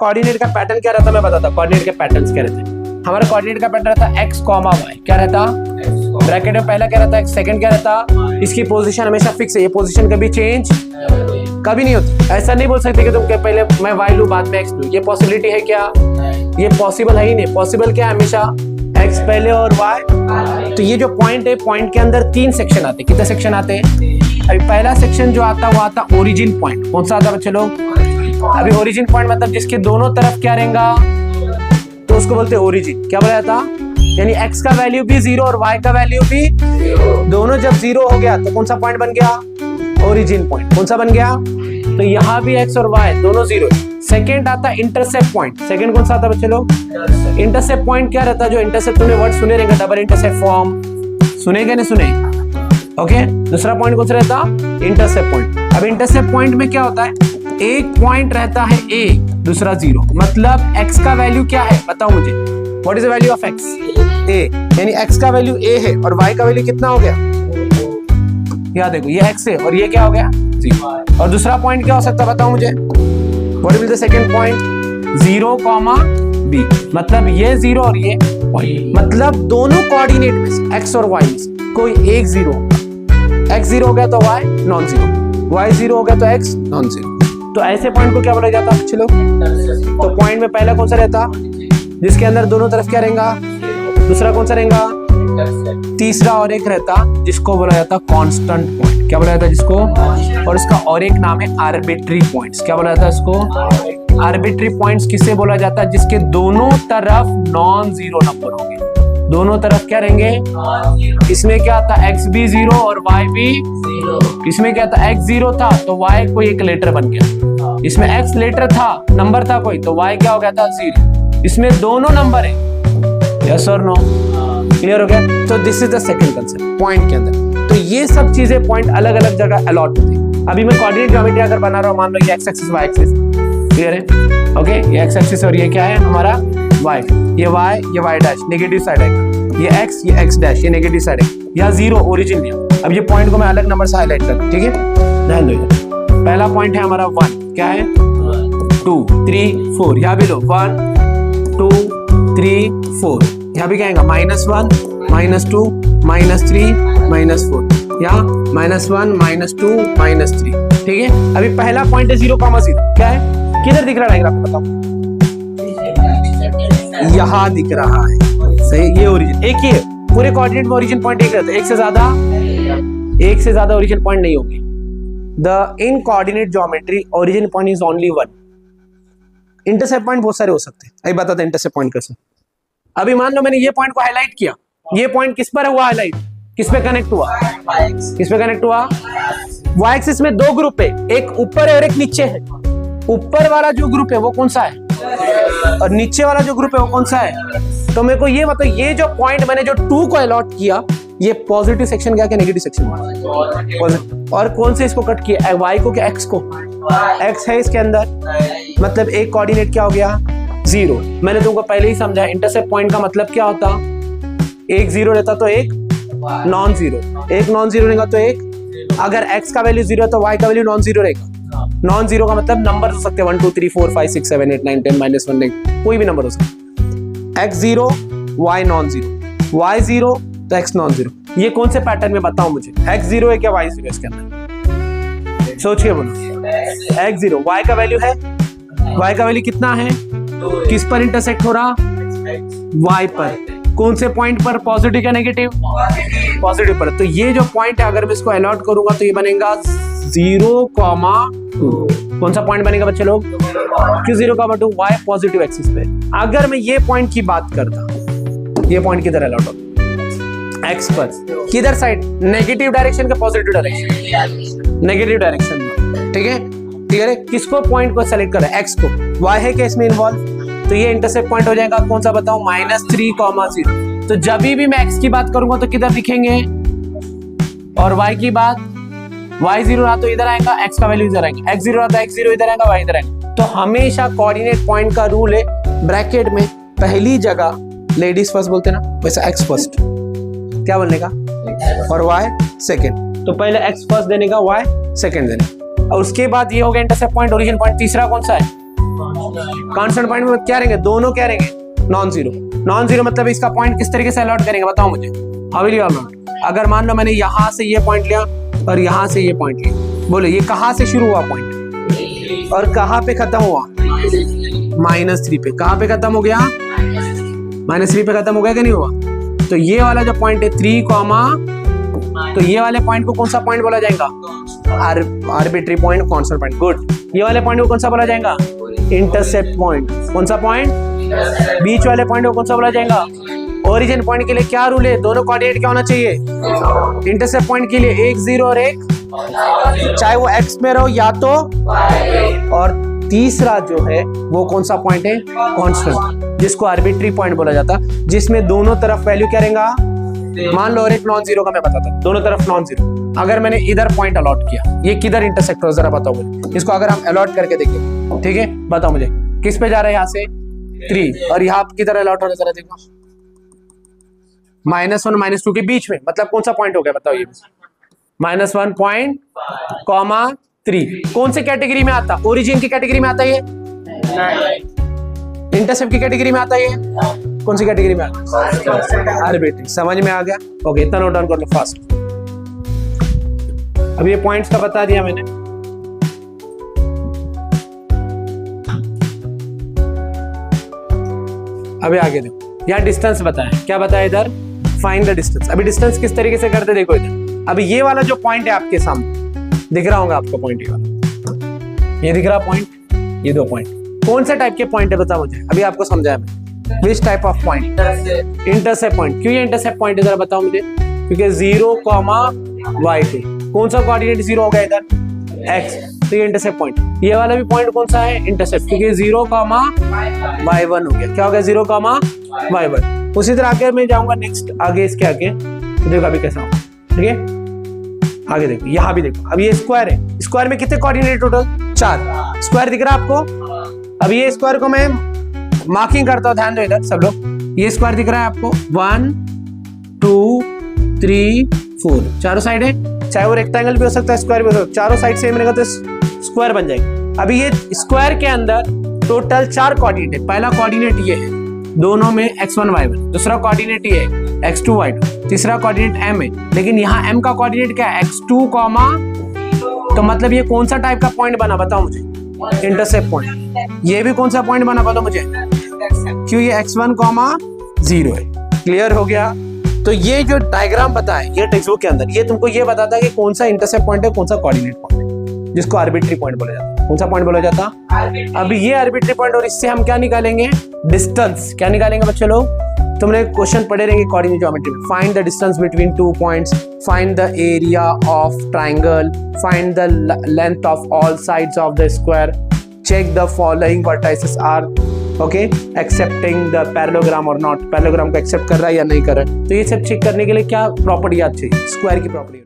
Coordinate का pattern क्या रहता है मैं बताता हूँ। कोऑर्डिनेट के पैटर्न्स क्या रहते हैं। हमारा कोऑर्डिनेट का पैटर्न रहता है x, y। क्या रहता ब्रैकेट में पहला क्या रहता है, सेकंड क्या रहता, इसकी पोजीशन हमेशा फिक्स है, ये पोजीशन कभी चेंज कभी नहीं होती। ऐसा नहीं बोल सकते कि तुम क्या पहले मैं y लूं बाद में x लूं, ये पॉसिबिलिटी है क्या, ये पॉसिबल है ही नहीं। पॉसिबल क्या है, हमेशा x पहले और y। तो ये जो पॉइंट है, पॉइंट के अंदर 3 सेक्शन आते हैं। कितने सेक्शन आते हैं? अभी पहला सेक्शन जो आता है वो आता ओरिजिन पॉइंट। कौन सा आता है बच्चे लोग? अभी ओरिजिन पॉइंट मतलब जिसके दोनों तरफ क्या रहेगा तो उसको बोलते हैं ओरिजिन। क्या बोला जाता, यानी x का वैल्यू भी 0 और y का वैल्यू भी दोनों जब 0 हो गया तो कौन सा पॉइंट बन गया, ओरिजिन पॉइंट। कौन सा बन गया, तो यहाँ भी x और y दोनों 0। सेकेंड आता है इंटरसेप्ट पॉइंट। सेकेंड कौन सा आता है बच्चे लोग? इंटरसेप्ट पॉइंट क्या रहता है, जो इंटरसेप्ट तुमने वर्ड सुने रहेंगे, डबल इंटरसेप्ट फॉर्म सुने क्या नहीं सुने? ओके। दूसरा पॉइंट कौन सा रहता, इंटरसेप्ट पॉइंट। अब इंटरसेप्ट पॉइंट में क्या होता है, एक पॉइंट रहता है a, दूसरा 0। मतलब x का वैल्यू क्या है बताओ मुझे, what is the value of x? a, यानी x का वैल्यू a है और y का वैल्यू कितना हो गया, याद देखो ये x है और ये क्या हो गया 0। और दूसरा पॉइंट क्या हो सकता है बताओ मुझे, what is the second point? 0, b। मतलब ये 0 और ये मतलब दोनों कोऑर्डिनेट में से x और y में से कोई एक 0 होगा। x 0 हो गया तो y नॉन 0, y 0 हो गया तो x नॉन 0। तो ऐसे पॉइंट को क्या बोला जाता है चलो? तो पॉइंट में पहला कौन सा रहता, जिसके अंदर दोनों तरफ क्या रहेगा, दूसरा कौन सा रहेगा, तीसरा और एक रहता जिसको बोला जाता कांस्टेंट पॉइंट। क्या बोला जाता है जिसको? और इसका और एक नाम है आर्बिट्री पॉइंट्स। क्या बोला जाता है इसको? आर्बिट्री पॉइंट्स किसे बोला जाता है, जिसके दोनों तरफ नॉन जीरो नंबर होंगे, दोनों तरफ क्या रहेंगे। इसमें क्या आता है, x भी 0 और y भी 0। इसमें क्या था, x 0 था तो y कोई एक लेटर बन गया, इसमें x लेटर था, नंबर था कोई, तो y क्या हो गया था 0। इसमें दोनों नंबर है, यस और नो, क्लियर हो गया? तो this is the second concept point के अंदर। तो ये सब चीजें पॉइंट अलग अलग जगह अलॉट होती है। अभी मैं कोऑर्डिनेट ज्योमेट्री अगर बना रहा हूँ, मान लो ये x axis y axis, clear है? ओके, ये x एक्सिस और ये क्या है हमारा y, ये y डैश नेगेटिव साइड है, ये x डैश ये नेगेटिव साइड है, यहाँ 0 ओरिजिन लिया। अब ये पॉइंट को मैं अलग नंबर से हाईलाइट कर, ठीक है, ध्यान दो। पहला पॉइंट है हमारा 1, क्या है 2 3 4, यहाँ भी लो 1 2 3 4, यहाँ भी क्या आएगा -1 -2 -3 -4, यहाँ -1 -2 -3, ठीक है। अभी पहला पॉइंट है 0, क्या है, किधर दिख रहा डायग्राम बताओ? यहाँ दिख रहा है, सही। ये ओरिजिन एक ही है, पूरे कोऑर्डिनेट में ओरिजिन पॉइंट एक रहता है, एक से ज्यादा ओरिजिन पॉइंट नहीं होंगे। The in coordinate geometry origin point is only 1। Intercept point बहुत सारे हो सकते हैं, अभी बताते हैं इंटरसेप्ट पॉइंट कैसे। अभी मान लो मैंने ये पॉइंट को हाईलाइट किया, ये पॉइंट किस पर हुआ हाईलाइट, किस पे कनेक्ट हुआ, किस पे कनेक्ट हुआ, y एक्सिस में 2 ग्रुप है, एक ऊपर है और एक नीचे है। ऊपर वाला जो ग्रुप है वो कौन सा है, और नीचे वाला जो ग्रुप है वो कौन सा है। तो मेरे को ये बताओ, ये जो पॉइंट मैंने जो 2 को अलॉट किया, ये पॉजिटिव सेक्शन गया कि नेगेटिव सेक्शन? और कौन से इसको कट किया, y को क्या x को? x है इसके अंदर, मतलब एक कोऑर्डिनेट क्या हो गया 0। मैंने तुमको पहले ही समझाया इंटरसेप्ट पॉइंट का मतलब क्या होता, एक 0 रहता तो एक नॉन जीरो, एक नॉन जीरो रहेगा तो एक, अगर x का वैल्यू 0 है तो y का वैल्यू नॉन जीरो रहेगा। नॉन जीरो का मतलब नंबर हो सकते हैं 1 2 3 4 5 6 7 8 9 10 -1, कोई भी नंबर हो सकता है। x 0 y non zero, y 0 तो x नॉन जीरो। ये कौन से पैटर्न में बताओ मुझे, x 0 है क्या y 0 इसके अंदर, सोच के बोलो। x 0, y का वैल्यू है, y का वैल्यू कितना है, किस पर इंटरसेक्ट हो रहा, y पर। कौन से पॉइंट पर, पॉजिटिव या नेगेटिव, पॉजिटिव पर। तो ये जो पॉइंट है अगर मैं इसको अलॉट करूंगा तो ये बनेगा 0, 2। कौन सा पॉइंट बनेगा बच्चे लोग, 0, 2 y पॉजिटिव एक्सिस पे। अगर मैं ये पॉइंट की बात करता, ये पॉइंट किधर अलॉट होगा, x पर, किधर साइड, नेगेटिव डायरेक्शन का पॉजिटिव डायरेक्शन, नेगेटिव डायरेक्शन में, ठीक है, क्लियर है। किसको पॉइंट को सेलेक्ट कर रहा है, x को, y है क्या इसमें इन्वॉल्व, तो ये इंटरसेप्ट पॉइंट हो जाएगा कौन सा बताओ, -3, 0। तो जब भी मैं x की बात करूंगा तो किधर दिखेंगे, और y की बात, y 0 रहा तो इधर आएगा, x का वैल्यू इधर आएगा, x 0 रहा तो x 0 इधर आएगा, y इधर आएगा। तो हमेशा कोऑर्डिनेट पॉइंट का रूल है, ब्रैकेट में पहली जगह लेडीज फर्स्ट बोलते ना, वैसा x फर्स्ट, क्या बोलने का, और y सेकंड। तो पहले x फर्स्ट देने का, y सेकंड देने, और उसके बाद ये हो गया इंटरसेप्ट पॉइंट, ओरिजिन पॉइंट। तीसरा कौन सा है, कांस्टेंट पॉइंट में क्या रहेंगे, दोनों क्या रहेंगे, नॉन जीरो। नॉन जीरो मतलब इसका पॉइंट किस तरीके से अलॉट करेंगे बताओ मुझे, हाउ विल यू अलॉट। अगर मान लो मैंने यहां से ये पॉइंट लिया और यहां से ये पॉइंट लिया, बोले ये कहां से शुरू हुआ पॉइंट और कहां पे खत्म हुआ, -3 पे। कहां पे खत्म हो गया, -3 पे खत्म हो गया कि नहीं हुआ। तो ये वाला जो पॉइंट है 3, तो ये वाले पॉइंट को कौन सा पॉइंट बोला जाएगा, arbitrary point, constant point. Good. ये वाले पॉइंट को कौन सा बोला जाएगा, इंटरसेप्ट पॉइंट। कौन सा पॉइंट, बीच वाले पॉइंट को कौन सा बोला जाएगा, ओरिजिन पॉइंट। के लिए क्या रूल है, दोनों कोऑर्डिनेट क्या होना चाहिए, इंटरसेप्ट पॉइंट के लिए एक 0 और एक, चाहे वो x में रहो या तो, और तीसरा जो है वो कौन सा पॉइंट है, कांस्टेंट, जिसको आर्बिट्री पॉइंट बोला जाता, जिसमें दोनों तरफ वैल्यू क्या रहेगा। मान लो और एक नॉन जीरो का मैं बताता, दोनों तरफ नॉन जीरो। अगर मैंने इधर पॉइंट अलॉट किया, ये किधर इंटरसेक्ट हो जरा बताओ मुझे। इसको अगर हम अलॉट करके देखें, ठीक है, बताओ मुझे किस पे जा रहा है, यहाँ से 3, और यहाँ किधर अलॉट हो रहा है जरा देखो, -1 -2 के बीच में, मतलब कौन सा पॉइंट हो गया बताओ ये, -1 पॉइंट, -3। कौन से कैटेगरी में आता, ओरिजिन की कैटेगरी में आता है ये, इंटरसेप्ट की कैटेगरी में आता है ये, कौन सी कैटेगरी में आता है, आर्बिट्री। समझ में आ गया, ओके। इतना नोट डाउन कर लो फास्ट। अब ये पॉइंट्स का बता दिया मैंने। अभी आगे देखो, यहाँ डिस्टेंस बताया, क्या बताया इधर, फाइंड द डिस्टेंस। अभी डिस्टेंस किस तरीके से करते देखो इधर। अभी ये वाला जो पॉइंट है आपके सामने दिख रहा होगा आपको, पॉइंट ये वाला, ये दिख रहा पॉइंट, ये 2 पॉइंट कौन से टाइप के पॉइंट है बताओ मुझे। अभी आपको समझाया मैं, which type of point, intercept point. क्यों ये इंटरसेप्ट पॉइंट है जरा बताओ मुझे, क्योंकि 0, y2, कौन सा कोऑर्डिनेट 0 हो गया इधर, x, तो ये इंटरसेप्ट पॉइंट। ये वाला भी पॉइंट कौन सा है, इंटरसेप्ट, क्योंकि 0, y1 हो गया। क्या हो गया, 0, y1। उसी तरह आगे मैं जाऊंगा नेक्स्ट, आगे इसके आगे देखो अभी कैसा होगा, ठीक है। आगे देखो, यहाँ भी देखो, अब ये स्क्वायर है, स्क्वायर में कितने कोऑर्डिनेट टोटल, 4। स्क्वायर दिख रहा है आपको। अब ये स्क्वायर को मैं मार्किंग करता हूँ, ध्यान दो इधर सब लोग। ये स्क्वायर दिख रहा है आपको, 1 2 3 4, चारों साइड है, चाहे वो रेक्टेंगल भी हो सकता है, स्क्वायर भी हो सकता है, चारों साइड सेम रहेगा तो स्क्वायर बन जाएगा। अभी ये स्क्वायर के अंदर टोटल 4 कोऑर्डिनेट है। पहला कोऑर्डिनेट ये है, दोनों में x1 y1, दूसरा कोऑर्डिनेट ये है x2 y2, तीसरा कोऑर्डिनेट m है, लेकिन यहाँ m का कोऑर्डिनेट क्या है, x2, तो मतलब ये कौन सा टाइप का पॉइंट बना बताओ मुझे, इंटरसेप्ट पॉइंट। ये भी कौन सा पॉइंट बना बताओ मुझे, क्यों ये x1, 0 है। क्लियर हो गया। तो ये जो डायग्राम बताए ये टेक्स्ट बुक के अंदर, ये तुमको ये बताता है कि कौन सा इंटरसेप्ट पॉइंट है, कौन सा कोऑर्डिनेट पॉइंट है, जिसको आर्बिट्री पॉइंट बोला जाता है। कौन सा पॉइंट बोला जाता, अभी ये आर्बिट्री पॉइंट, और इससे हम क्या निकालेंगे, डिस्टेंस। क्या निकालेंगे बच्चे लोग, तुमने क्वेश्चन पढ़े रहेंगे कोऑर्डिनेट ज्योमेट्री में। Find the distance between 2 points, find the area of triangle, find the length of all sides of the square, check the following vertices are okay accepting the parallelogram और not, parallelogram को accept कर रहा है या नहीं कर रहा है। तो ये सब चेक करने के लिए क्या प्रॉपर्टी याद चाहिए, स्क्वायर की प्रॉपर्टी।